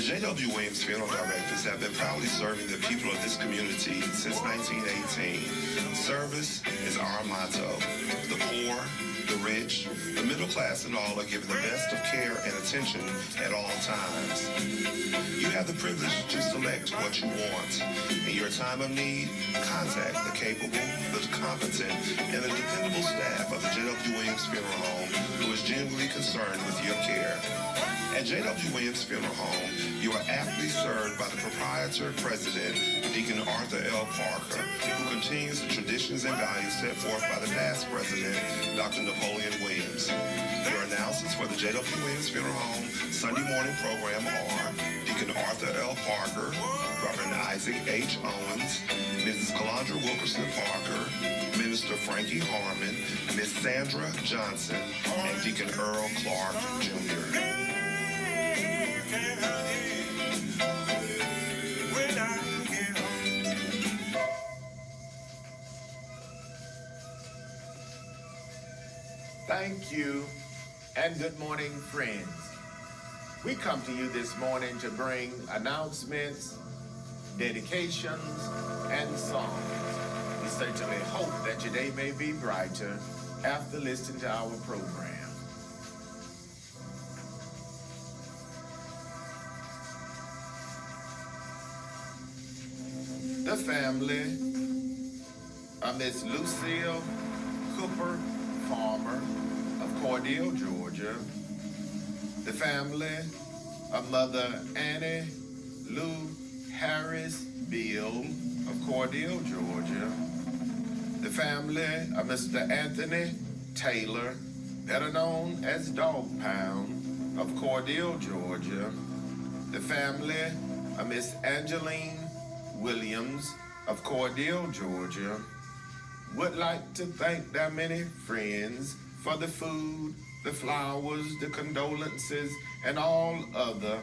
J.W. Williams Funeral Directors have been proudly serving the people of this community since 1918. Service is our motto. The poor, the rich, the middle class, and all are given the best of care and attention at all times. You have the privilege to select what you want. In your time of need, contact the capable, the competent, and the dependable staff of the J.W. Williams Funeral Home who is genuinely concerned with your care. At J.W. Williams Funeral Home, you are aptly served by the proprietor president, Deacon Arthur L. Parker, who continues the traditions and values set forth by the past president, Dr. Napoleon Williams. Your announcements for the J.W. Williams Funeral Home Sunday morning program are Deacon Arthur L. Parker, Reverend Isaac H. Owens, Mrs. Calandra Wilkerson Parker, Minister Frankie Harmon, Miss Sandra Johnson, and Deacon Earl Clark, Jr. Thank you, and good morning, friends. We come to you this morning to bring announcements, dedications, and songs. We certainly hope that your day may be brighter after listening to our program. The family of Miss Lucille Cooper Farmer of Cordele, Georgia. The family of Mother Annie Lou Harris Beal of Cordele, Georgia. The family of Mr. Anthony Taylor, better known as Dog Pound of Cordele, Georgia. The family of Miss Angeline Williams of Cordele, Georgia. Would like to thank their many friends for the food, the flowers, the condolences, and all other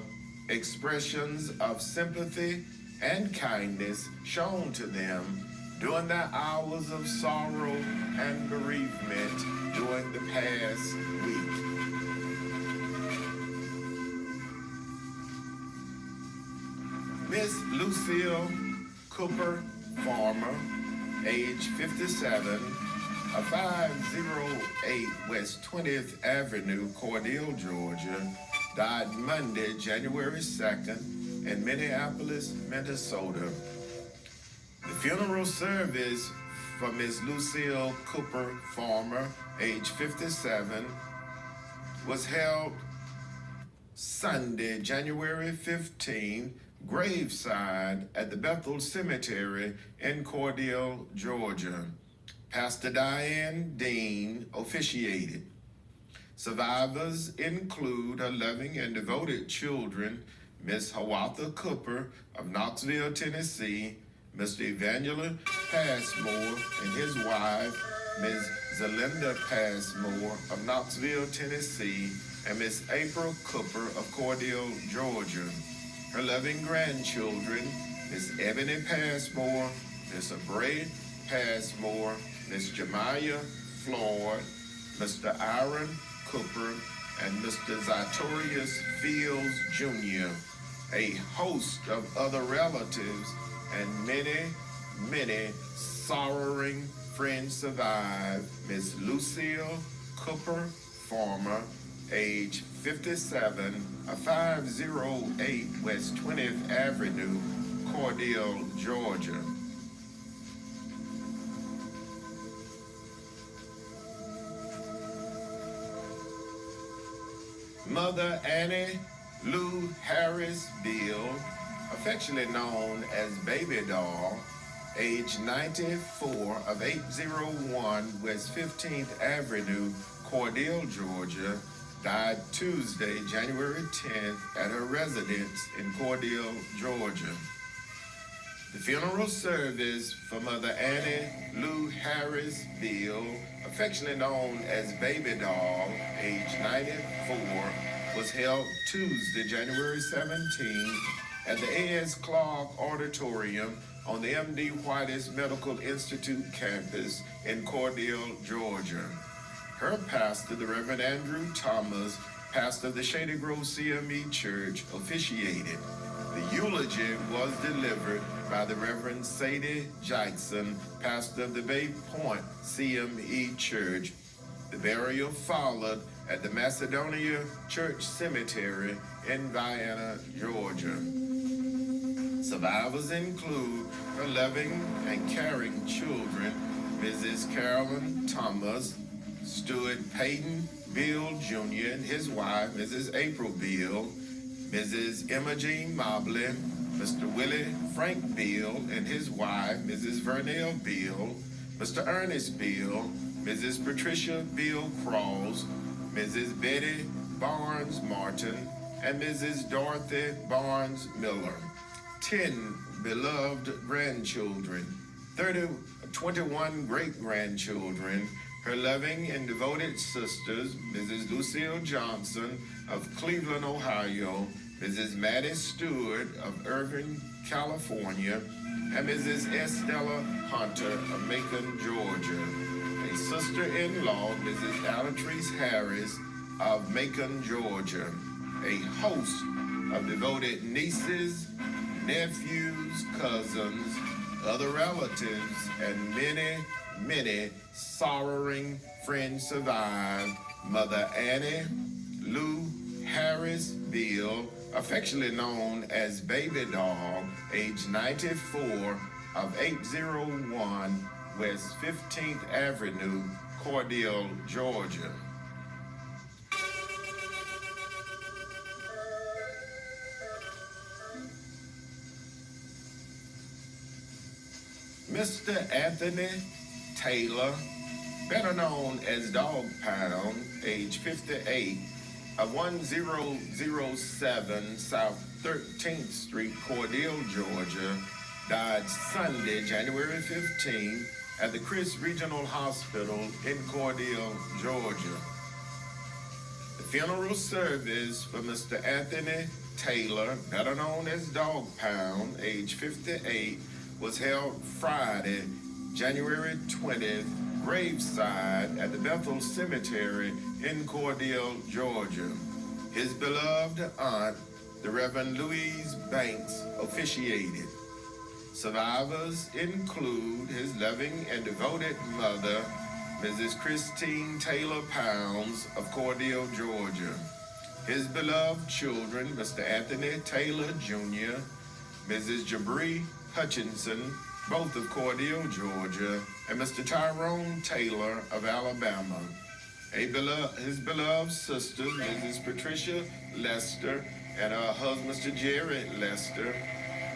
expressions of sympathy and kindness shown to them during their hours of sorrow and bereavement during the past week. Miss Lucille Cooper Farmer, age 57, of 508 West 20th Avenue, Cordele, Georgia, died Monday, January 2nd in Minneapolis, Minnesota. The funeral service for Miss Lucille Cooper Farmer, age 57, was held Sunday, January 15, graveside at the Bethel Cemetery in Cordele, Georgia. Pastor Diane Dean officiated. Survivors include her loving and devoted children, Miss Hawatha Cooper of Knoxville, Tennessee, Mr. Evangeline Passmore and his wife, Ms. Zelinda Passmore of Knoxville, Tennessee, and Miss April Cooper of Cordele, Georgia. Her loving grandchildren, Miss Ebony Passmore, Miss Abray Passmore, Miss Jemiah Floyd, Mr. Aaron Cooper, and Mr. Zatorius Fields Jr., a host of other relatives, and many, many sorrowing friends survive. Miss Lucille Cooper Farmer, age 57, of 508 West 20th Avenue, Cordele, Georgia. Mother Annie Lou Harris Beal, affectionately known as Baby Doll, age 94, of 801 West 15th Avenue, Cordele, Georgia, died Tuesday, January 10th at her residence in Cordele, Georgia. The funeral service for Mother Annie Lou Harris Beal, affectionately known as Baby Doll, age 94, was held Tuesday, January 17th at the A.S. Clark Auditorium on the M.D. White's Medical Institute campus in Cordele, Georgia. Her pastor, the Reverend Andrew Thomas, pastor of the Shady Grove CME Church, officiated. The eulogy was delivered by the Reverend Sadie Jackson, pastor of the Bay Point CME Church. The burial followed at the Macedonia Church Cemetery in Vienna, Georgia. Survivors include her loving and caring children, Mrs. Carolyn Thomas, Stuart Payton Bill Jr. and his wife, Mrs. April Bill, Mrs. Emma Jean Mobley, Mr. Willie Frank Bill and his wife, Mrs. Vernell Bill, Mr. Ernest Bill, Mrs. Patricia Bill Cross, Mrs. Betty Barnes Martin, and Mrs. Dorothy Barnes Miller. 10 beloved grandchildren, 21 great-grandchildren, her loving and devoted sisters, Mrs. Lucille Johnson of Cleveland, Ohio, Mrs. Maddie Stewart of Irvine, California, and Mrs. Estella Hunter of Macon, Georgia. A sister-in-law, Mrs. Alatrice Harris of Macon, Georgia. A host of devoted nieces, nephews, cousins, other relatives, and many, many sorrowing friends survive. Mother Annie Lou Harris Bill, affectionately known as Baby Doll, age 94, of 801 West 15th Avenue, Cordele, Georgia. Mr. Anthony Taylor, better known as Dog Pound, age 58, of 1007 South 13th Street, Cordele, Georgia, died Sunday, January 15, at the Chris Regional Hospital in Cordele, Georgia. The funeral service for Mr. Anthony Taylor, better known as Dog Pound, age 58, was held Friday, January 20th, graveside at the Bethel Cemetery in Cordele, Georgia. His beloved aunt, the Reverend Louise Banks, officiated. Survivors include his loving and devoted mother, Mrs. Christine Taylor Pounds of Cordele, Georgia. His beloved children, Mr. Anthony Taylor Jr., Mrs. Jabri Hutchinson, both of Cordele, Georgia, and Mr. Tyrone Taylor of Alabama. His beloved sisters, Mrs. Patricia Lester and her husband, Mr. Jerry Lester,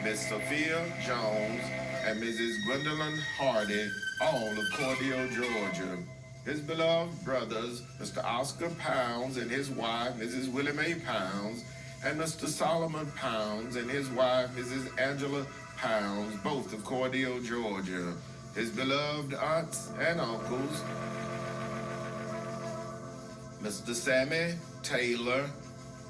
Miss Sophia Jones, and Mrs. Gwendolyn Hardy, all of Cordele, Georgia. His beloved brothers, Mr. Oscar Pounds and his wife, Mrs. Willie Mae Pounds, and Mr. Solomon Pounds and his wife, Mrs. Angela Pounds, both of Cordele, Georgia. His beloved aunts and uncles, Mr. Sammy Taylor,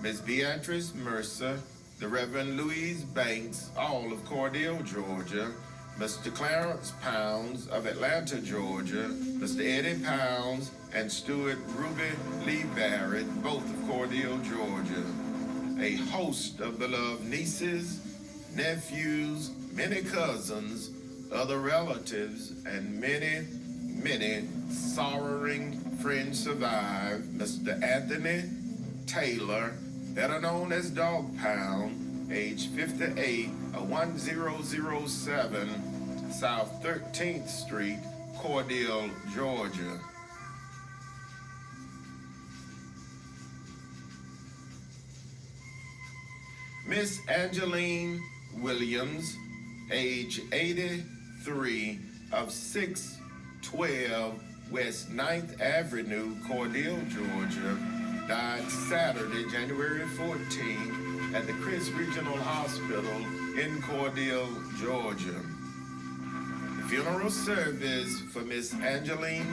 Miss Beatrice Mercer, the Reverend Louise Banks, all of Cordele, Georgia, Mr. Clarence Pounds of Atlanta, Georgia, Mr. Eddie Pounds and Stuart Ruby Lee Barrett, both of Cordele, Georgia. A host of beloved nieces, nephews, many cousins, other relatives, and many, many sorrowing friends survive. Mr. Anthony Taylor, better known as Dog Pound, age 58, of 1007 South 13th Street, Cordele, Georgia. Miss Angeline Williams, age 83, of 612 West 9th Avenue, Cordele, Georgia, died Saturday, January 14, at the Chris Regional Hospital in Cordele, Georgia. The funeral service for Miss Angeline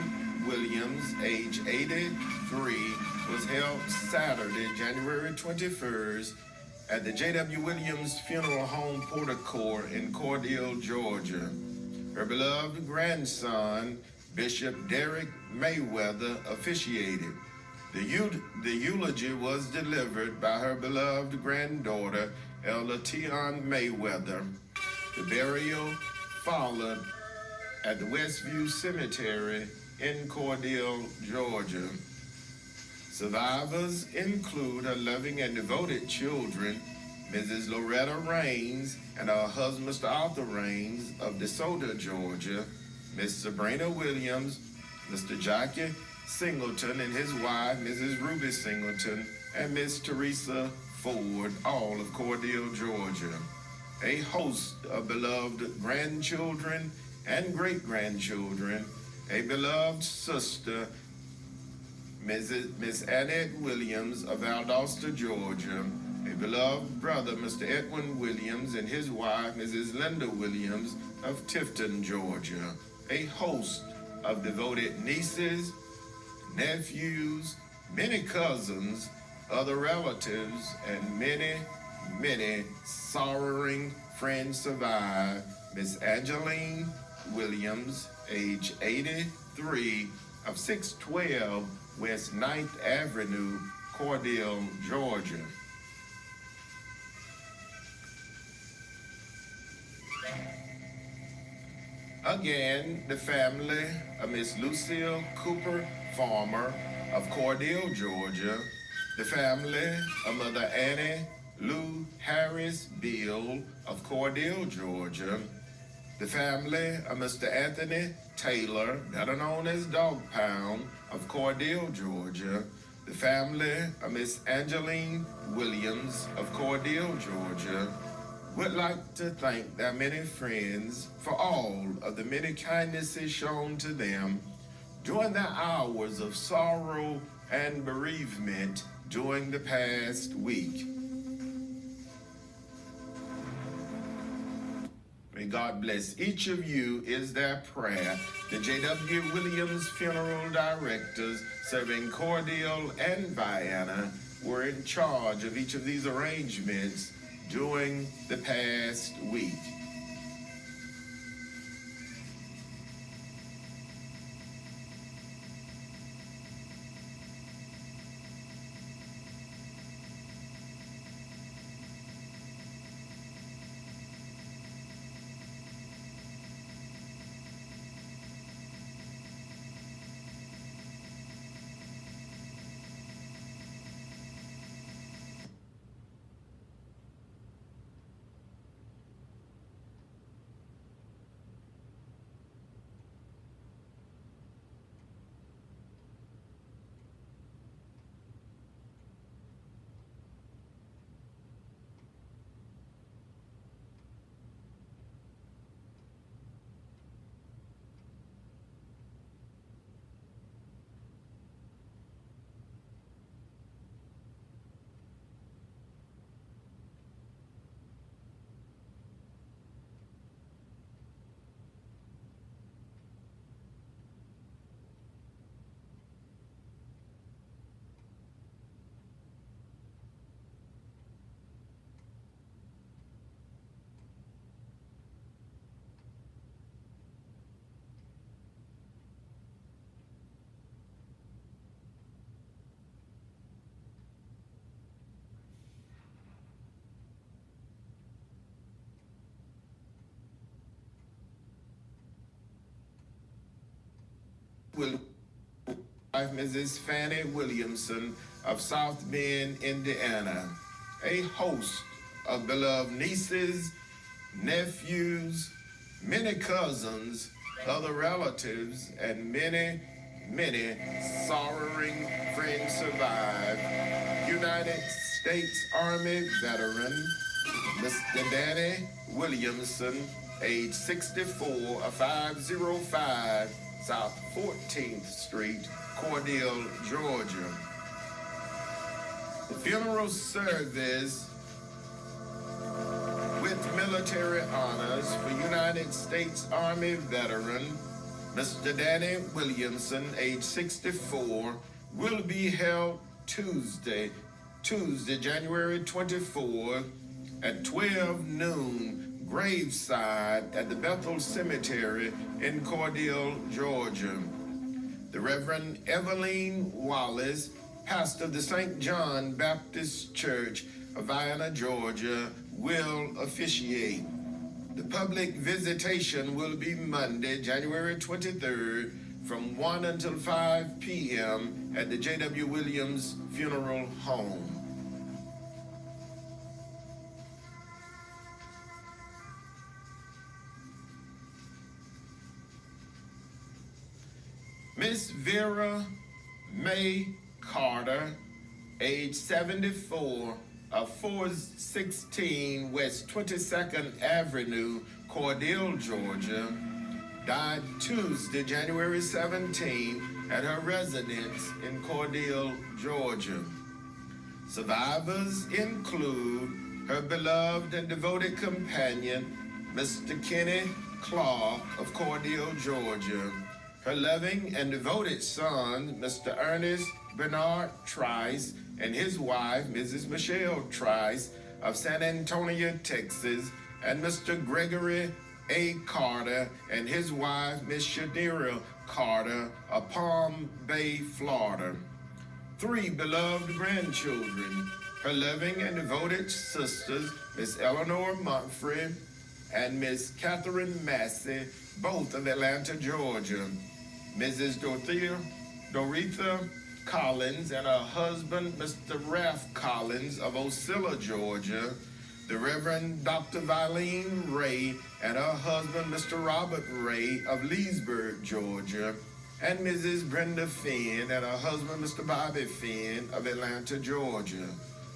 Williams, age 83, was held Saturday, January 21st, at the J.W. Williams Funeral Home Portico in Cordele, Georgia. Her beloved grandson, Bishop Derek Mayweather, officiated. The eulogy was delivered by her beloved granddaughter, Elder Tion Mayweather. The burial followed at the Westview Cemetery in Cordele, Georgia. Survivors include her loving and devoted children, Mrs. Loretta Raines and her husband, Mr. Arthur Raines of DeSoto, Georgia, Miss Sabrina Williams, Mr. Jackie Singleton and his wife, Mrs. Ruby Singleton, and Miss Teresa Ford, all of Cordele, Georgia. A host of beloved grandchildren and great-grandchildren, a beloved sister, Miss Annette Williams of Valdosta, Georgia, a beloved brother, Mr. Edwin Williams, and his wife, Mrs. Linda Williams of Tifton, Georgia, a host of devoted nieces, nephews, many cousins, other relatives, and many sorrowing friends survive. Miss Angeline Williams, age 83, of 612 West 9th Avenue, Cordele, Georgia. Again, the family of Miss Lucille Cooper Farmer of Cordele, Georgia, the family of Mother Annie Lou Harris Beal of Cordele, Georgia, the family of Mr. Anthony Taylor, better known as Dog Pound, of Cordele, Georgia, the family of Miss Angeline Williams of Cordele, Georgia, would like to thank their many friends for all of the many kindnesses shown to them during their hours of sorrow and bereavement during the past week. May God bless each of you is their prayer. The J.W. Williams Funeral Directors serving Cordele and Vienna were in charge of each of these arrangements during the past week. Wife Mrs. Fannie Williamson of South Bend, Indiana, a host of beloved nieces, nephews, many cousins, other relatives, and many sorrowing friends survive. United States Army veteran, Mr. Danny Williamson, age 64, of 505 South 14th Street, Cordele, Georgia. The funeral service with military honors for United States Army veteran Mr. Danny Williamson, age 64, will be held Tuesday, January 24th at 12 noon, graveside at the Bethel Cemetery in Cordele, Georgia. The Reverend Eveline Wallace, pastor of the St. John Baptist Church of Vienna, Georgia, will officiate. The public visitation will be Monday, January 23rd, from 1 until 5 p.m. at the J.W. Williams Funeral Home. Miss Vera May Carter, age 74, of 416 West 22nd Avenue, Cordele, Georgia, died Tuesday, January 17, at her residence in Cordele, Georgia. Survivors include her beloved and devoted companion, Mr. Kenny Clark of Cordele, Georgia, her loving and devoted son, Mr. Ernest Bernard Trice, and his wife, Mrs. Michelle Trice of San Antonio, Texas, and Mr. Gregory A. Carter and his wife, Miss Shadira Carter of Palm Bay, Florida. 3 beloved grandchildren, her loving and devoted sisters, Miss Eleanor Mumphrey and Miss Catherine Massey, both of Atlanta, Georgia. Mrs. Doretha Collins and her husband, Mr. Ralph Collins of Ocilla, Georgia. The Reverend Dr. Vilene Ray and her husband, Mr. Robert Ray of Leesburg, Georgia. And Mrs. Brenda Finn and her husband, Mr. Bobby Finn of Atlanta, Georgia.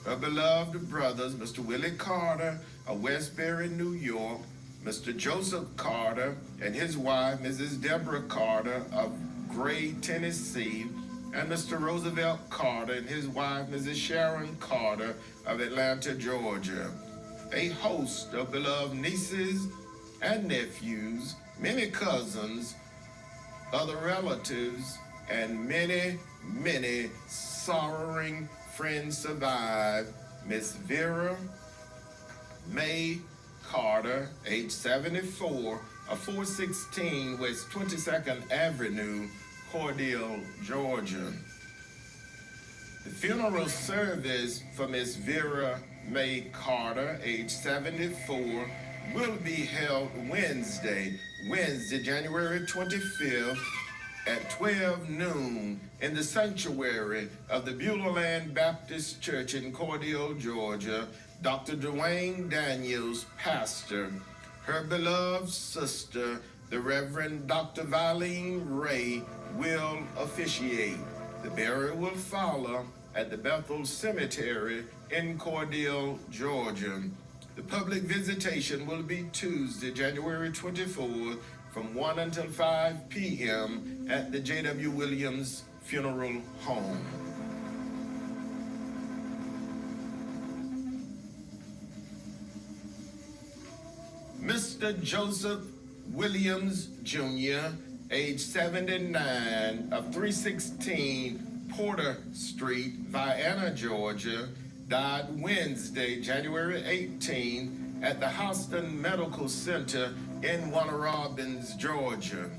Her beloved brothers, Mr. Willie Carter of Westbury, New York, Mr. Joseph Carter and his wife, Mrs. Deborah Carter of Gray, Tennessee, and Mr. Roosevelt Carter and his wife, Mrs. Sharon Carter of Atlanta, Georgia. A host of beloved nieces and nephews, many cousins, other relatives, and many, many sorrowing friends survive. Miss Vera May Carter, age 74, of 416 West 22nd Avenue, Cordele, Georgia. The funeral service for Miss Vera May Carter, age 74, will be held Wednesday, January 25th at 12 noon in the sanctuary of the Beulah Land Baptist Church in Cordele, Georgia. Dr. Dwayne Daniels, pastor. Her beloved sister, the Reverend Dr. Vilene Ray, will officiate. The burial will follow at the Bethel Cemetery in Cordele, Georgia. The public visitation will be Tuesday, January 24th, from 1 until 5 p.m. at the J.W. Williams Funeral Home. Mr. Joseph Williams, Jr., age 79, of 316 Porter Street, Vienna, Georgia, died Wednesday, January 18, at the Houston Medical Center in Warner Robins, Georgia.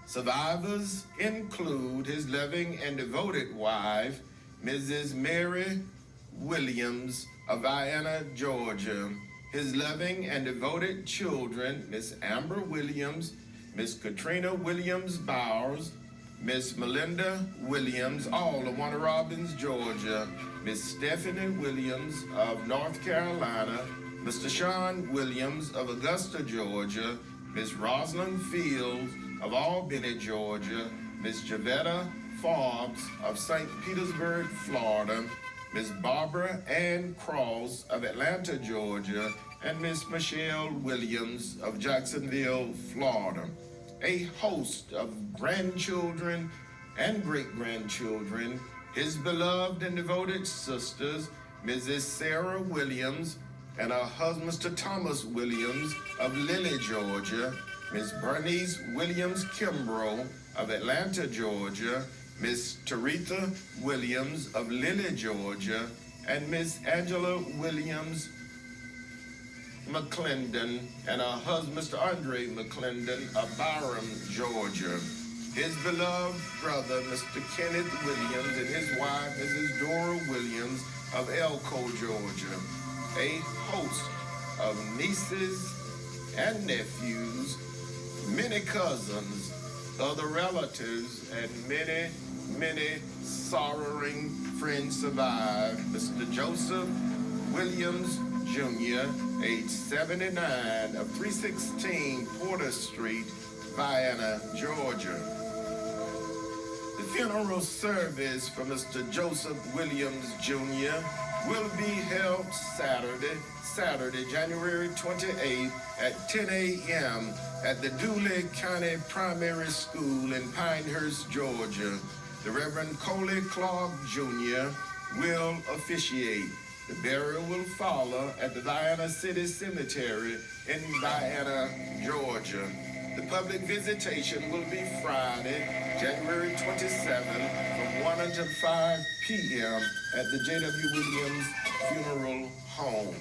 Survivors include his loving and devoted wife, Mrs. Mary Williams of Vienna, Georgia, his loving and devoted children, Miss Amber Williams, Miss Katrina Williams Bowers, Miss Melinda Williams, all of Warner Robins, Georgia, Miss Stephanie Williams of North Carolina, Mr. Sean Williams of Augusta, Georgia, Miss Rosalind Fields of Albany, Georgia, Miss Javetta Forbes of St. Petersburg, Florida, Miss Barbara Ann Cross of Atlanta, Georgia, and Miss Michelle Williams of Jacksonville, Florida. A host of grandchildren and great-grandchildren, his beloved and devoted sisters, Mrs. Sarah Williams and her husband, Mr. Thomas Williams of Lilly, Georgia, Miss Bernice Williams Kimbrough of Atlanta, Georgia, Miss Taretha Williams of Lilly, Georgia, and Miss Angela Williams McClendon and her husband, Mr. Andre McClendon of Byram, Georgia. his beloved brother, Mr. Kenneth Williams, and his wife, Mrs. Dora Williams of Elko, Georgia. A host of nieces and nephews, many cousins, other relatives, and many, many sorrowing friends survive. Mr. Joseph Williams Jr., age 79, of 316 Porter Street, Vienna, Georgia. The funeral service for Mr. Joseph Williams Jr. will be held Saturday, January 28th at 10 a.m. at the Dooley County Primary School in Pinehurst, Georgia. The Reverend Coley Clark Jr. will officiate. The burial will follow at the Vienna City Cemetery in Vienna, Georgia. The public visitation will be Friday, January 27th from 1 until 5 p.m. at the J.W. Williams Funeral Home.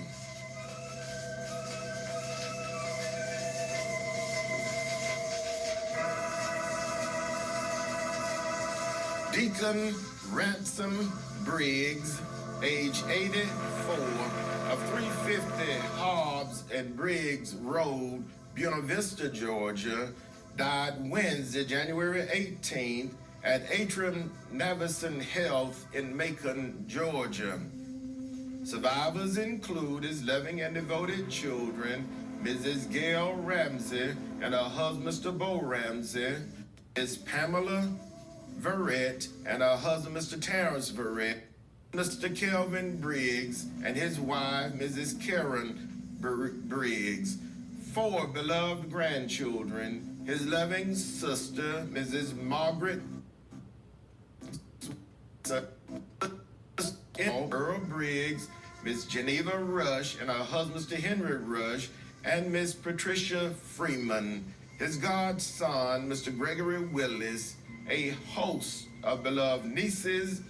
Deacon Ransom Briggs, age 84, of 350 Hobbs and Briggs Road, Buena Vista, Georgia, died Wednesday, January 18th at Atrium Navison Health in Macon, Georgia. Survivors include his loving and devoted children, Mrs. Gail Ramsey and her husband, Mr. Bo Ramsey, Ms. Pamela Verrett and her husband, Mr. Terrence Verrett, Mr. Kelvin Briggs and his wife, Mrs. Karen Briggs, 4 beloved grandchildren, his loving sister, Mrs. Margaret Earl Briggs, Miss Geneva Rush and her husband, Mr. Henry Rush, and Miss Patricia Freeman, his godson, Mr. Gregory Willis, a host of beloved nieces,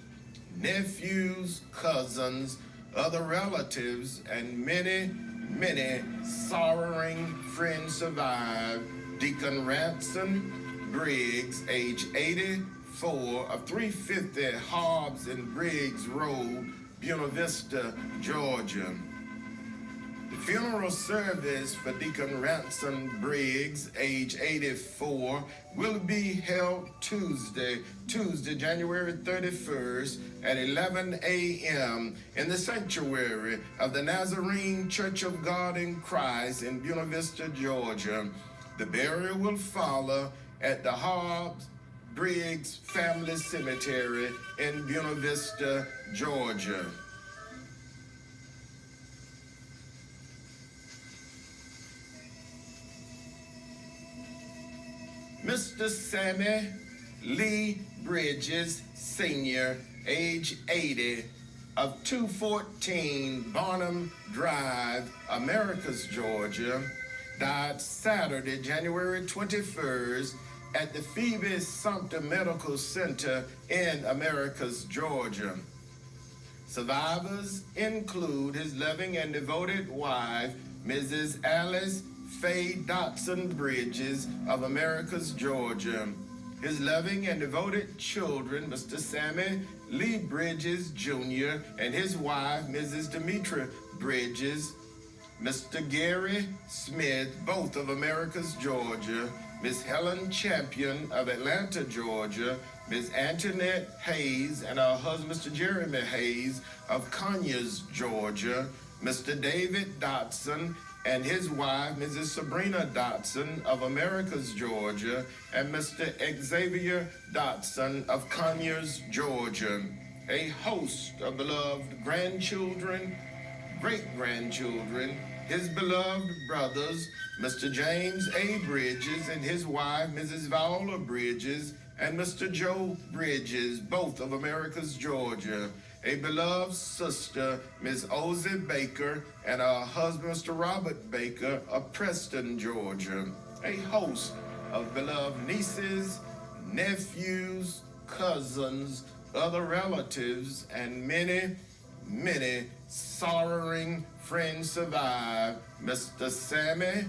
nephews, cousins, other relatives, and many, many sorrowing friends survive. Deacon Ransom Briggs, age 84, of 350 Hobbs and Briggs Road, Buena Vista, Georgia. The funeral service for Deacon Ransom Briggs, age 84, will be held Tuesday, January 31st at 11 a.m. in the sanctuary of the Nazarene Church of God in Christ in Buena Vista, Georgia. The burial will follow at the Hobbs Briggs Family Cemetery in Buena Vista, Georgia. Mr. Sammy Lee Bridges, Sr., age 80, of 214 Barnum Drive, Americus, Georgia, died Saturday, January 21st at the Phoebe Sumter Medical Center in Americus, Georgia. Survivors include his loving and devoted wife, Mrs. Alice Faye Dotson Bridges of Americus, Georgia. His loving and devoted children, Mr. Sammy Lee Bridges Jr. and his wife, Mrs. Demetra Bridges, Mr. Gary Smith, both of Americus, Georgia, Miss Helen Champion of Atlanta, Georgia, Miss Antoinette Hayes and her husband, Mr. Jeremy Hayes of Conyers, Georgia, Mr. David Dotson and his wife, Mrs. Sabrina Dotson of Americus, Georgia, and Mr. Xavier Dotson of Conyers, Georgia. A host of beloved grandchildren, great-grandchildren, his beloved brothers, Mr. James A. Bridges and his wife, Mrs. Viola Bridges, and Mr. Joe Bridges, both of Americus, Georgia. A beloved sister, Miss Ozzie Baker, and her husband, Mr. Robert Baker of Preston, Georgia. A host of beloved nieces, nephews, cousins, other relatives, and many, many sorrowing friends survive. Mr. Sammy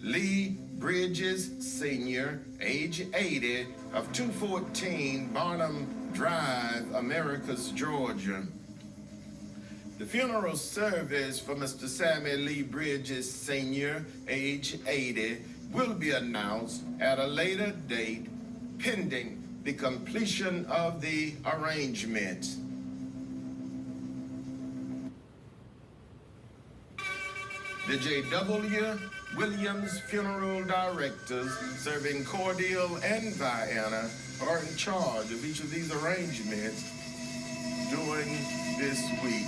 Lee Bridges Sr., age 80, of 214 Barnum Drive, Americus, Georgia. The funeral service for Mr. Samuel Lee Bridges Sr., age 80, will be announced at a later date pending the completion of the arrangements. The J.W. Williams Funeral Directors, serving Cordele and Vienna, are in charge of each of these arrangements during this week.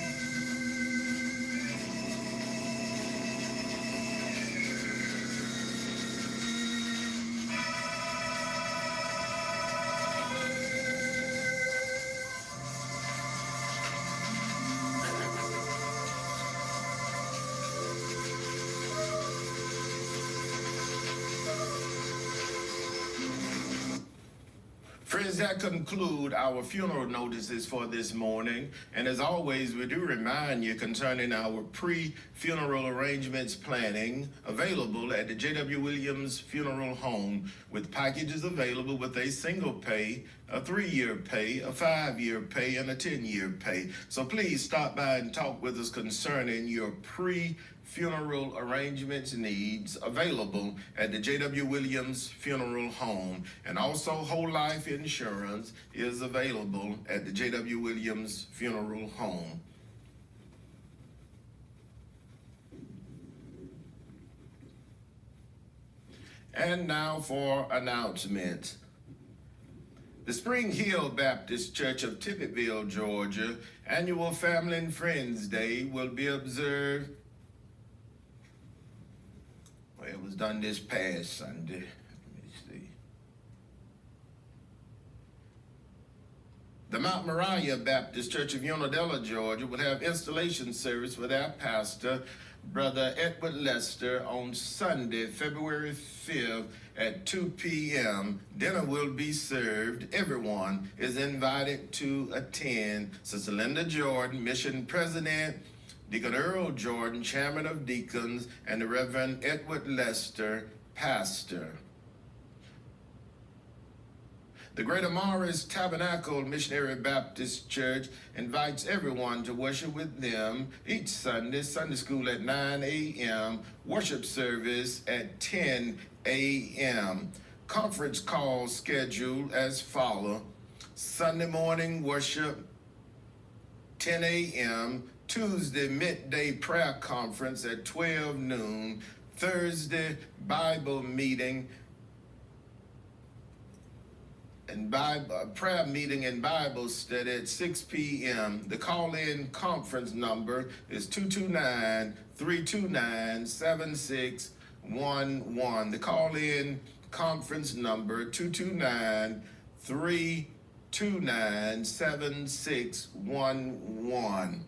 Friends, that conclude our funeral notices for this morning. And as always, we do remind you concerning our pre-funeral arrangements planning available at the J.W. Williams Funeral Home, with packages available with a single pay, a 3-year pay, a 5-year pay, and a 10-year pay. So please stop by and talk with us concerning your pre-funeral arrangements needs available at the J.W. Williams Funeral Home. And also whole life insurance is available at the J.W. Williams Funeral Home. And now for announcements. The Spring Hill Baptist Church of Tippettville, Georgia, annual Family and Friends Day will be observed. Well, it was done this past Sunday. Let me see. The Mount Moriah Baptist Church of Unadilla, Georgia, will have installation service for their pastor, Brother Edward Lester, on Sunday, February 5th at 2 p.m. Dinner will be served. Everyone is invited to attend. Sister Linda Jordan, Mission President, Deacon Earl Jordan, Chairman of Deacons, and the Reverend Edward Lester, Pastor. The Greater Morris Tabernacle Missionary Baptist Church invites everyone to worship with them each Sunday, Sunday school at 9 a.m., worship service at 10 a.m. Conference call scheduled as follows: Sunday morning worship, 10 a.m., Tuesday midday prayer conference at 12 noon, Thursday Bible meeting and prayer meeting and Bible study at 6 p.m. The call-in conference number is 229-329-7611. The call-in conference number 229-329-7611.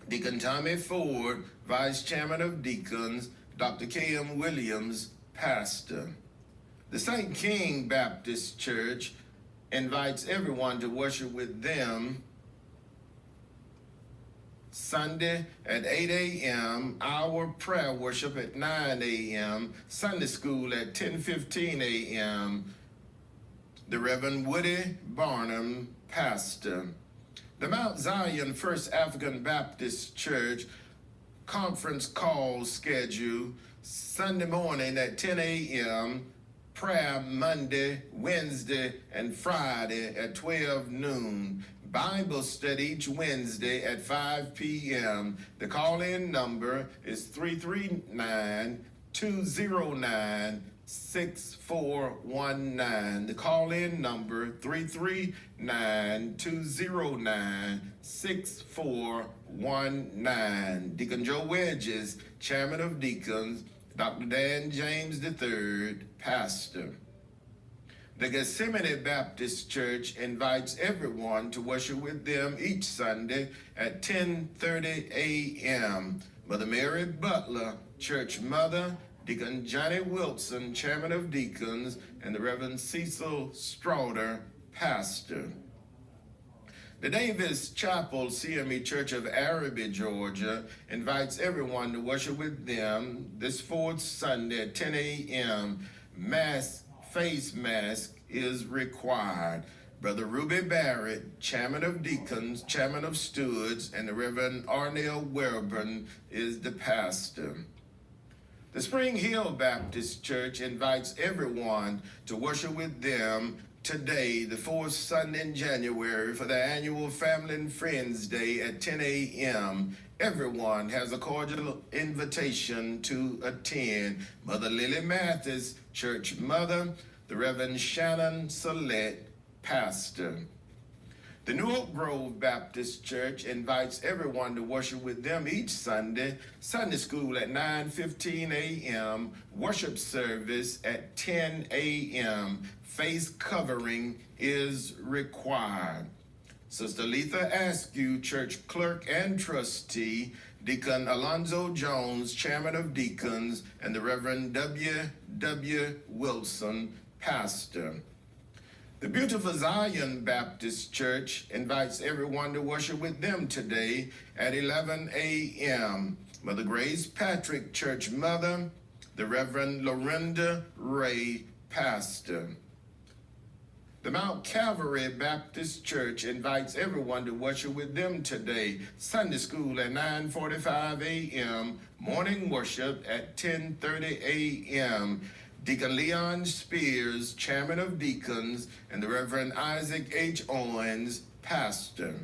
Deacon Tommy Ford, Vice Chairman of Deacons, Dr. K.M. Williams, Pastor. The St. King Baptist Church invites everyone to worship with them Sunday at 8 a.m., our prayer worship at 9 a.m., Sunday school at 10:15 a.m., the Reverend Woody Barnum, Pastor. The Mount Zion First African Baptist Church conference call schedule Sunday morning at 10 a.m., prayer Monday, Wednesday, and Friday at 12 noon. Bible study each Wednesday at 5 p.m. The call-in number is 339-209-6419. The call-in number 339-209-6419. Deacon Joe Wedges, Chairman of Deacons, Dr. Dan James III, Pastor. The Gethsemane Baptist Church invites everyone to worship with them each Sunday at 10:30 a.m. Mother Mary Butler, Church Mother, Deacon Johnny Wilson, Chairman of Deacons, and the Reverend Cecil Strawder, Pastor. The Davis Chapel CME Church of Araby, Georgia, invites everyone to worship with them this fourth Sunday at 10 a.m. Face mask is required. Brother Ruby Barrett, Chairman of Deacons, Chairman of Stewards, and the Reverend Arnell Werburn is the pastor. The Spring Hill Baptist Church invites everyone to worship with them today, the fourth Sunday in January, for the annual Family and Friends Day at 10 a.m. Everyone has a cordial invitation to attend. Mother Lily Mathis, Church Mother, the Reverend Shannon Salette, Pastor. The New Oak Grove Baptist Church invites everyone to worship with them each Sunday. Sunday school at 9:15 a.m., worship service at 10 a.m. Face covering is required. Sister Letha Askew, church clerk and trustee, Deacon Alonzo Jones, chairman of deacons, and the Reverend W. Wilson, pastor. The Beautiful Zion Baptist Church invites everyone to worship with them today at 11 a.m. Mother Grace Patrick, church mother, the Reverend Lorinda Ray, pastor. The Mount Calvary Baptist Church invites everyone to worship with them today. Sunday school at 9:45 a.m., morning worship at 10:30 a.m. Deacon Leon Spears, chairman of deacons, and the Reverend Isaac H. Owens, pastor.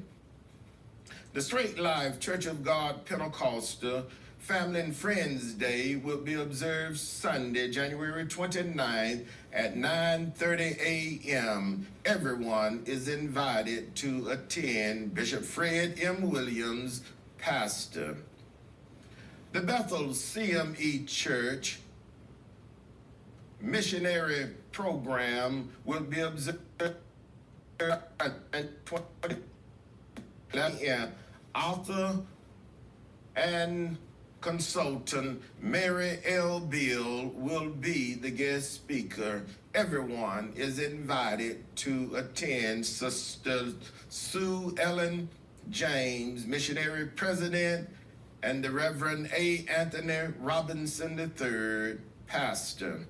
The Straight Life Church of God Pentecostal Family and Friends Day will be observed Sunday, January 29th at 9:30 a.m. Everyone is invited to attend. Bishop Fred M. Williams, pastor. The Bethel CME Church missionary program will be observed at 20 a.m. Author and consultant Mary L. Beal will be the guest speaker. Everyone is invited to attend. Sister Sue Ellen James, missionary president, and the Reverend A. Anthony Robinson III, pastor.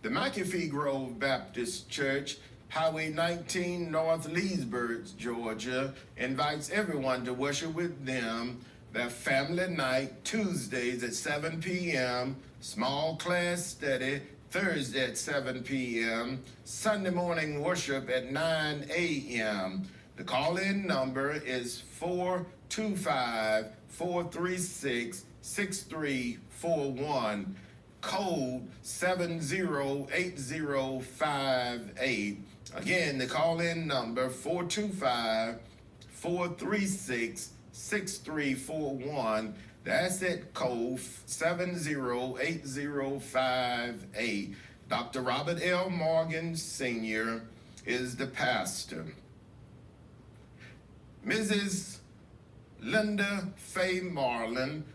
The McAfee Grove Baptist Church, Highway 19, North Leesburg, Georgia, invites everyone to worship with them. Their family night, Tuesdays at 7 p.m., small class study, Thursday at 7 p.m., Sunday morning worship at 9 a.m. The call-in number is 425-436-6341. Code 708058. Again, the call-in number 425-436-6341. The asset code 708058. Dr. Robert L. Morgan Sr. is the pastor. Mrs. Linda Faye Marlin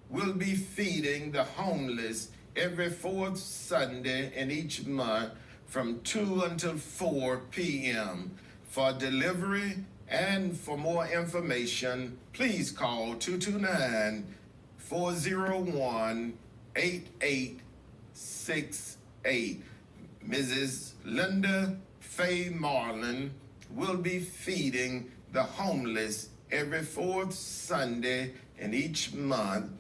will be feeding the homeless every fourth Sunday in each month from 2 until 4 p.m. For delivery and for more information, please call 229-401-8868. Mrs. Linda Faye Marlin will be feeding the homeless every fourth Sunday in each month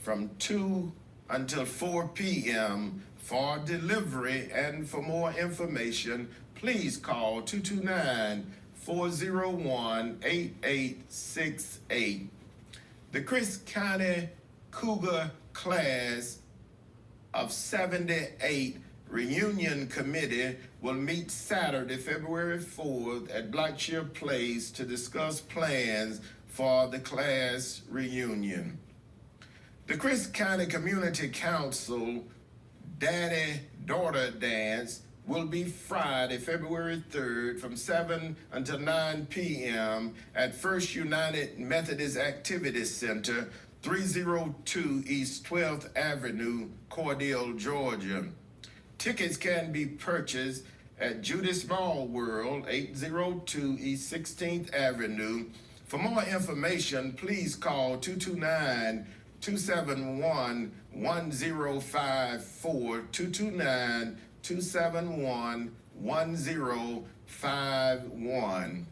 from 2 until 4 p.m. For delivery and for more information, please call 229-401-8868. The Chris County Cougar class of 78 reunion committee will meet Saturday, February 4th at Blackshear Place to discuss plans for the class reunion. The Chris County Community Council Daddy-Daughter Dance will be Friday, February 3rd from 7 until 9 p.m. at First United Methodist Activity Center, 302 East 12th Avenue, Cordele, Georgia. Tickets can be purchased at Judy Small World, 802 East 16th Avenue. For more information, please call 229-271-1054, 229-271-1051.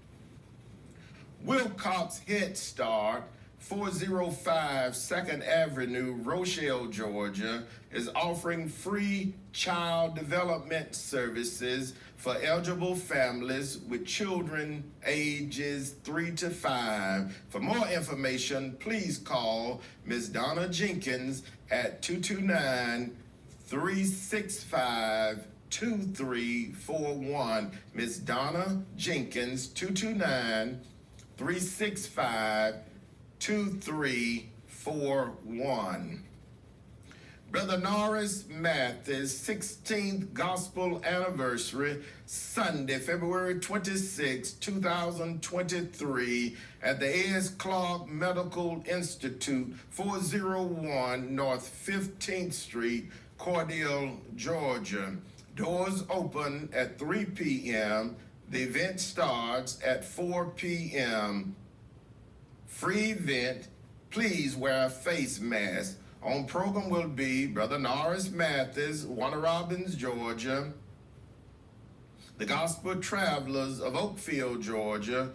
Wilcox Head Start, 405 2nd Avenue, Rochelle, Georgia, is offering free child development services for eligible families with children ages 3 to 5. For more information, please call Ms. Donna Jenkins at 229-365-2341. Ms. Donna Jenkins, 229-365-2341. Brother Norris Mathis' 16th Gospel Anniversary, Sunday, February 26, 2023, at the A.S. Clark Medical Institute, 401 North 15th Street, Cordele, Georgia. Doors open at 3 p.m. The event starts at 4 p.m. Free event. Please wear a face mask. On program will be Brother Norris Mathis, Warner Robins, Georgia, the Gospel Travelers of Oakfield, Georgia,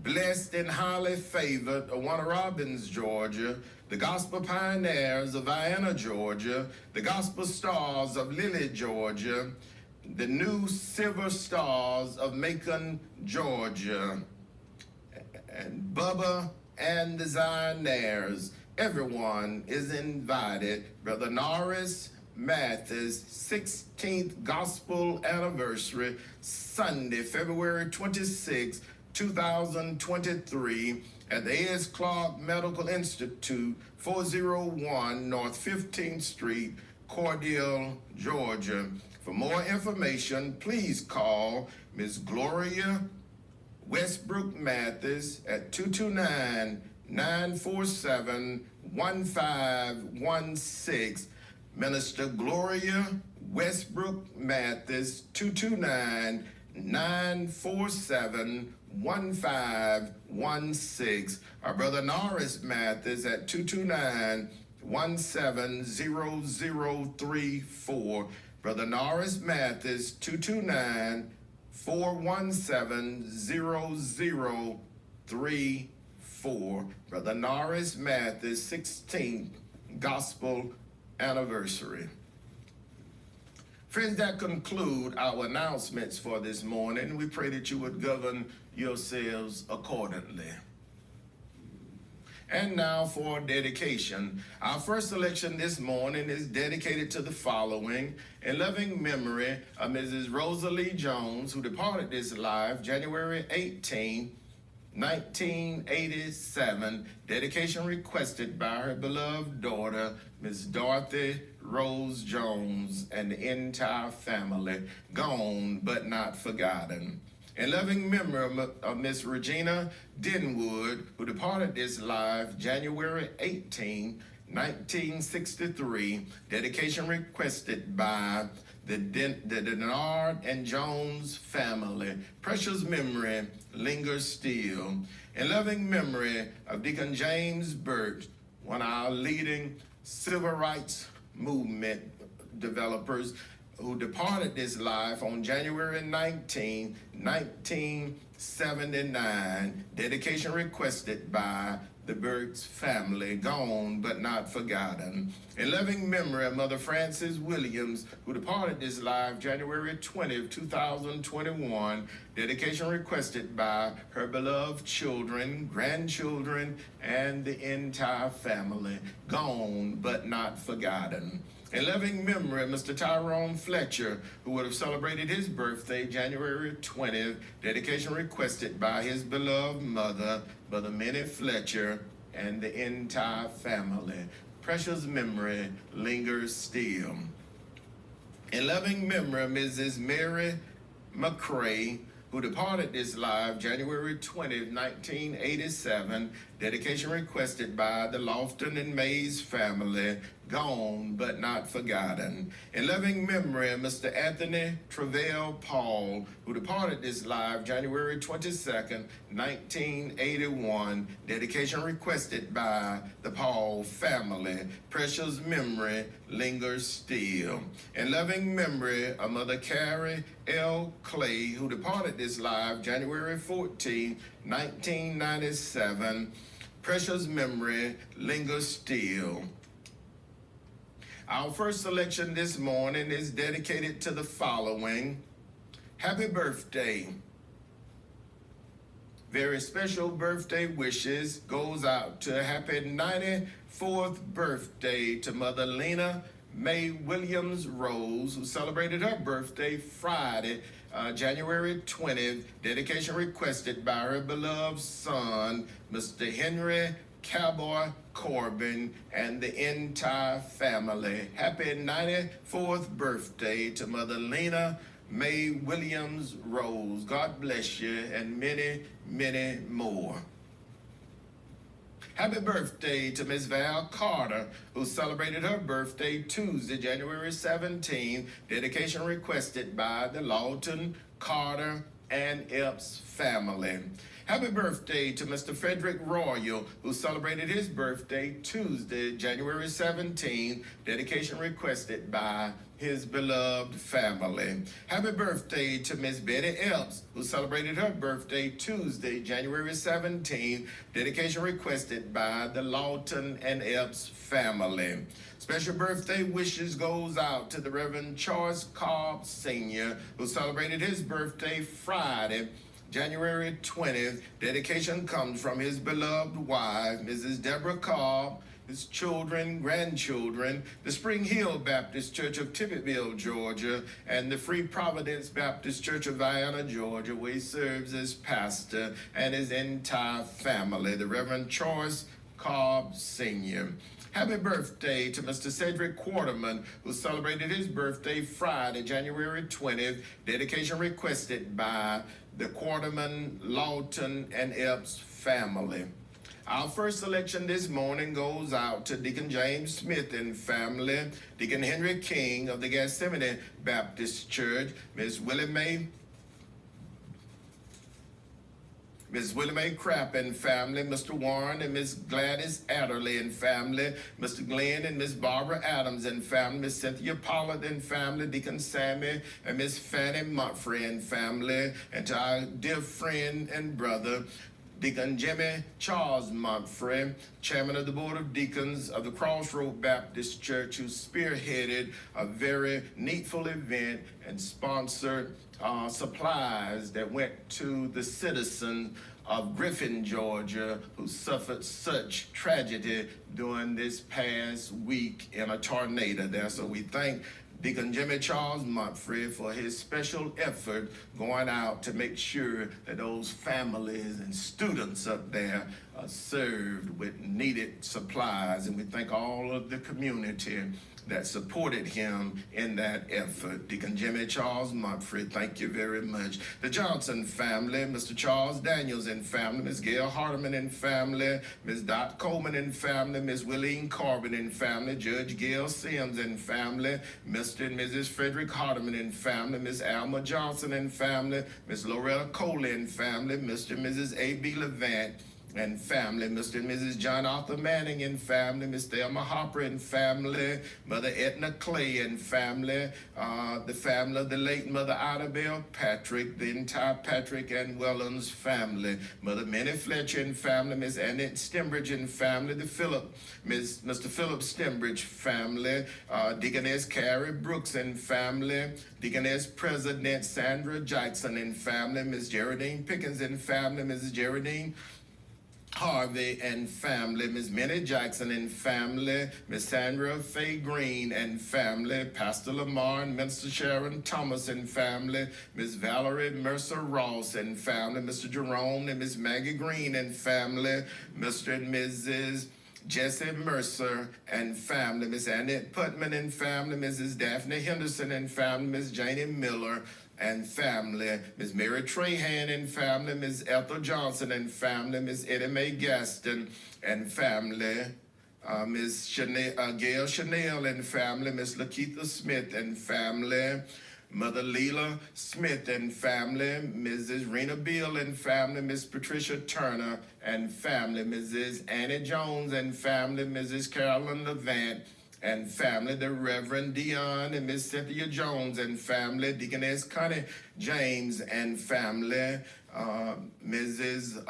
Blessed and Highly Favored of Warner Robins, Georgia, the Gospel Pioneers of Vienna, Georgia, the Gospel Stars of Lilly, Georgia, the New Silver Stars of Macon, Georgia, and Bubba and the Zionaires. Everyone is invited. Brother Norris Mathis' 16th Gospel Anniversary, Sunday, February 26, 2023, at the A.S. Clark Medical Institute, 401 North 15th Street, Cordele, Georgia. For more information, please call Ms. Gloria Westbrook Mathis at 229-947-1516. Minister Gloria Westbrook Mathis, 229-947-1516. Our Brother Norris Mathis at 229-170034. Brother Norris Mathis, 229-417-0034. Brother Norris Mathis' 16th Gospel Anniversary. Friends, that conclude our announcements for this morning. We pray that you would govern yourselves accordingly. And now for dedication. Our first selection this morning is dedicated to the following: in loving memory of Mrs. Rosalie Jones, who departed this life January 18, 1987. Dedication requested by her beloved daughter, Miss Dorothy Rose Jones, and the entire family. Gone but not forgotten. In loving memory of Miss Regina Denwood, who departed this life January 18, 1963. Dedication requested by the Denard and Jones family. Precious memory lingers still. In loving memory of Deacon James Burt, one of our leading civil rights movement developers, who departed this life on January 19, 1979. Dedication requested by the Burks family. Gone but not forgotten. In loving memory of Mother Frances Williams, who departed this life January 20, 2021. Dedication requested by her beloved children, grandchildren, and the entire family. Gone but not forgotten. In loving memory of Mr. Tyrone Fletcher, who would have celebrated his birthday January 20th. Dedication requested by his beloved mother, Mother Minnie Fletcher, and the entire family. Precious memory lingers still. In loving memory of Mrs. Mary McCrae, who departed this life January 20th, 1987. Dedication requested by the Lofton and Mays family, gone but not forgotten. In loving memory of Mr. Anthony Travell Paul, who departed this life January 22nd, 1981. Dedication requested by the Paul family. Precious memory lingers still. In loving memory of Mother Carrie L. Clay, who departed this life January 14, 1997. Precious memory lingers still. Our first selection this morning is dedicated to the following. Happy birthday. Very special birthday wishes goes out to a happy 94th birthday to Mother Lena Mae Williams Rose, who celebrated her birthday Friday, January 20th. Dedication requested by her beloved son, Mr. Henry Cowboy Corbin, and the entire family. Happy 94th birthday to Mother Lena Mae Williams Rose. God bless you, and many, many more. Happy birthday to Miss Val Carter, who celebrated her birthday Tuesday, January 17th. Dedication requested by the Lawton, Carter, and Epps family. Happy birthday to Mr. Frederick Royal, who celebrated his birthday Tuesday, January 17th. Dedication requested by his beloved family. Happy birthday to Miss Betty Epps, who celebrated her birthday Tuesday, January 17th. Dedication requested by the Lawton and Epps family. Special birthday wishes goes out to the Reverend Charles Cobb Sr., who celebrated his birthday Friday, January 20th. Dedication comes from his beloved wife, Mrs. Deborah Cobb, his children, grandchildren, the Spring Hill Baptist Church of Tippettville, Georgia, and the Free Providence Baptist Church of Vienna, Georgia, where he serves as pastor, and his entire family, the Reverend Charles Cobb Sr. Happy birthday to Mr. Cedric Quarterman, who celebrated his birthday Friday, January 20th. Dedication requested by the Quarterman, Lawton, and Epps family. Our first selection this morning goes out to Deacon James Smith and family, Deacon Henry King of the Gethsemane Baptist Church, Miss Willie Mae Crapp and family, Mr. Warren and Miss Gladys Adderley and family, Mr. Glenn and Miss Barbara Adams and family, Miss Cynthia Pollard and family, Deacon Sammy and Miss Fanny Mumphrey and family, and to our dear friend and brother, Deacon Jimmy Charles Mumphrey, chairman of the Board of Deacons of the Crossroad Baptist Church, who spearheaded a very needful event and sponsored supplies that went to the citizen of Griffin, Georgia, who suffered such tragedy during this past week in a tornado there. So we thank Deacon Jimmy Charles Mumphrey for his special effort going out to make sure that those families and students up there are served with needed supplies. And we thank all of the community that supported him in that effort. Deacon Jimmy Charles Mumphrey, thank you very much. The Johnson family, Mr. Charles Daniels and family, Miss Gail Hardeman and family, Miss Dot Coleman and family, Miss Willeen Corbin and family, Judge Gail Sims and family, Mr. and Mrs. Frederick Hardeman and family, Miss Alma Johnson and family, Miss Loretta Coley and family, Mr. and Mrs. A.B. Levant and family, Mr. and Mrs. John Arthur Manning and family, Miss Thelma Hopper and family, Mother Edna Clay and family, the family of the late Mother Ida Bell Patrick, the entire Patrick and Wellens family, Mother Minnie Fletcher and family, Miss Annette Stembridge and family, Mr. Philip Stembridge family, Deaconess Carrie Brooks and family, Deaconess President Sandra Jackson and family, Miss Geraldine Pickens and family, Mrs. Geraldine Harvey and family, Miss Minnie Jackson and family, Miss Sandra Faye Green and family, Pastor Lamar and Minister Sharon Thomas and family, Miss Valerie Mercer Ross and family, Mr. Jerome and Miss Maggie Green and family, Mr. and Mrs. Jesse Mercer and family, Miss Annette Putman and family, Mrs. Daphne Henderson and family, Miss Janie Miller, and family, Miss Mary Trahan and family, Miss Ethel Johnson and family, Miss Eddie Mae Gaston and family, Miss Gail Chanel and family, Miss Lakeitha Smith and family, Mother Leela Smith and family, Mrs. Rena Bill and family, Miss Patricia Turner and family, Mrs. Annie Jones and family, Mrs. Carolyn Levant and family, the Reverend Dion and Miss Cynthia Jones and family, Deaconess Connie James and family, Mrs.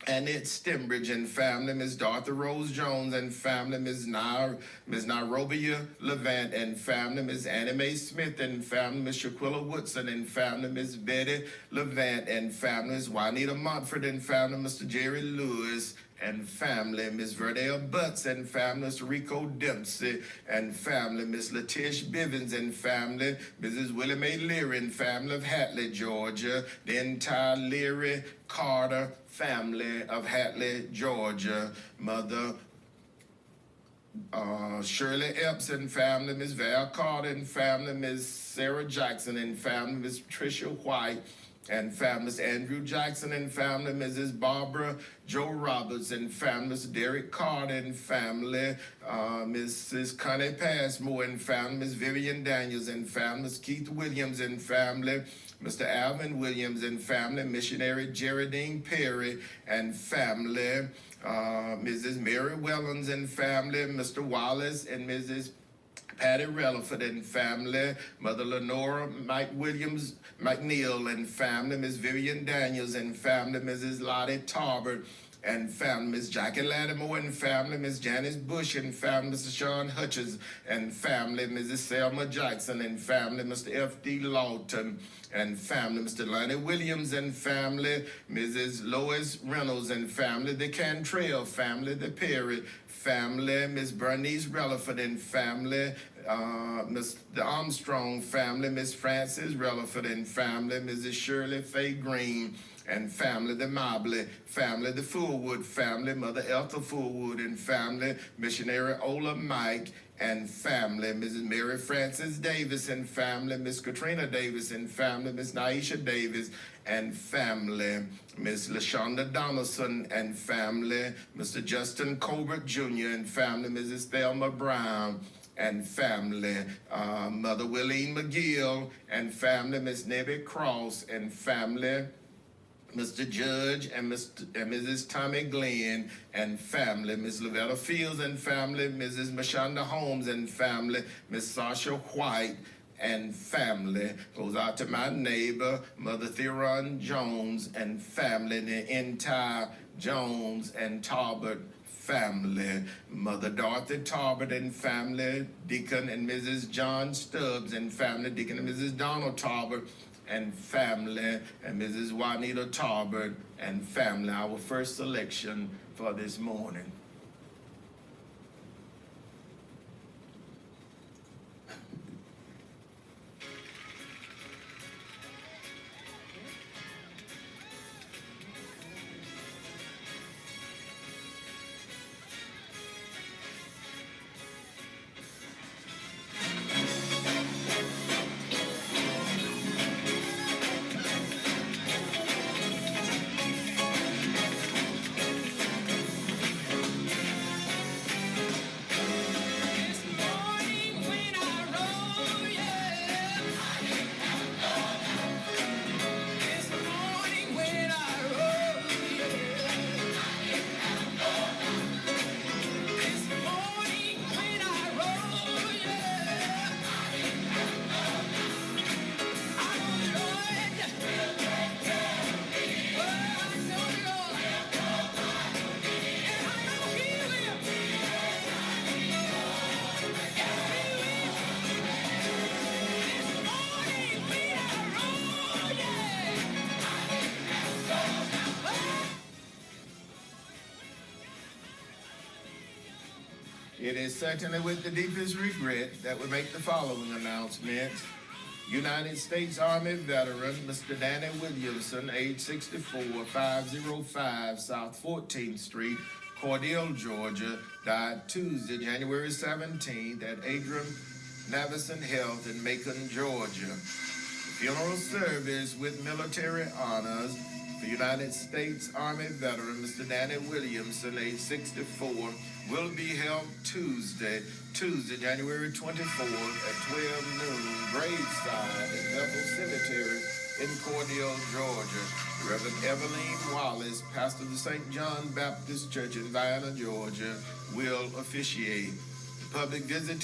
Annette Stembridge and family, Miss Dorothy Rose Jones and family, Miss Nairobi Levant and family, Miss Annie Mae Smith and family, Miss Shaquilla Woodson and family, Miss Betty Levant and family, Miss Juanita Montford and family, Mr. Jerry Lewis and family, Miss Verdale Butts and family, Mr. Rico Dempsey and family, Miss Latish Bivens and family, Mrs. Willie Mae Leary and family of Hatley, Georgia, the entire Leary Carter family of Hatley, Georgia, Mother Shirley Epps and family, Miss Val Carter and family, Miss Sarah Jackson and family, Miss Patricia White and family, Miss Andrew Jackson and family, Mrs. Barbara Joe Roberts and family, Mr. Derek Carter and family, Mrs. Connie Passmore and family, Miss Vivian Daniels and family, Miss Keith Williams and family, Mr. Alvin Williams and family, missionary Geraldine Perry and family, Mrs. Mary Wellens and family, Mr. Wallace and Mrs. Patty Relaford and family, Mother Lenora Mike Williams McNeil and family, Miss Vivian Daniels and family, Mrs. Lottie Tarbert and family, Miss Jackie Lattimore and family, Miss Janice Bush and family, Mr. Sean Hutchins and family, Mrs. Selma Jackson and family, Mr. F.D. Lawton and family, Mr. Lonnie Williams and family, Mrs. Lois Reynolds and family, the Cantrell family, the Perry family, Miss Bernice Relaford and family, Miss the Armstrong family, Miss Frances Relaford and family, Mrs. Shirley Faye Green and family, the Mobley family, the Fullwood family, Mother Ethel Fullwood and family, missionary Ola Mike and family, Mrs. Mary Frances Davis and family, Miss Katrina Davis and family, Miss Naisha Davis and family, Miss LaShonda Donaldson and family, Mr. Justin Colbert Jr. and family, Mrs. Thelma Brown and family, Mother Willeen McGill and family, Miss Nebby Cross and family, Mr. Judge and Mrs. Tommy Glenn and family, Miss Lavetta Fields and family, Mrs. Mashonda Holmes and family, Miss Sasha White and family. Goes out to my neighbor, Mother Theron Jones and family, the entire Jones and Talbot family, Mother Dorothy Talbot and family, Deacon and Mrs. John Stubbs and family, Deacon and Mrs. Donald Talbot and family, and Mrs. Juanita Talbot and family, our first selection for this morning. It is certainly with the deepest regret that we make the following announcement. United States Army veteran, Mr. Danny Williamson, age 64, 505 South 14th Street, Cordele, Georgia, died Tuesday, January 17th at Adrian Navison Health in Macon, Georgia. Funeral service with military honors for United States Army veteran Mr. Danny Williamson, age 64, will be held Tuesday, January 24th at 12 noon, graveside at Bethel Cemetery in Cordele, Georgia. Reverend Eveline Wallace, pastor of the St. John Baptist Church in Vienna, Georgia, will officiate. The public visit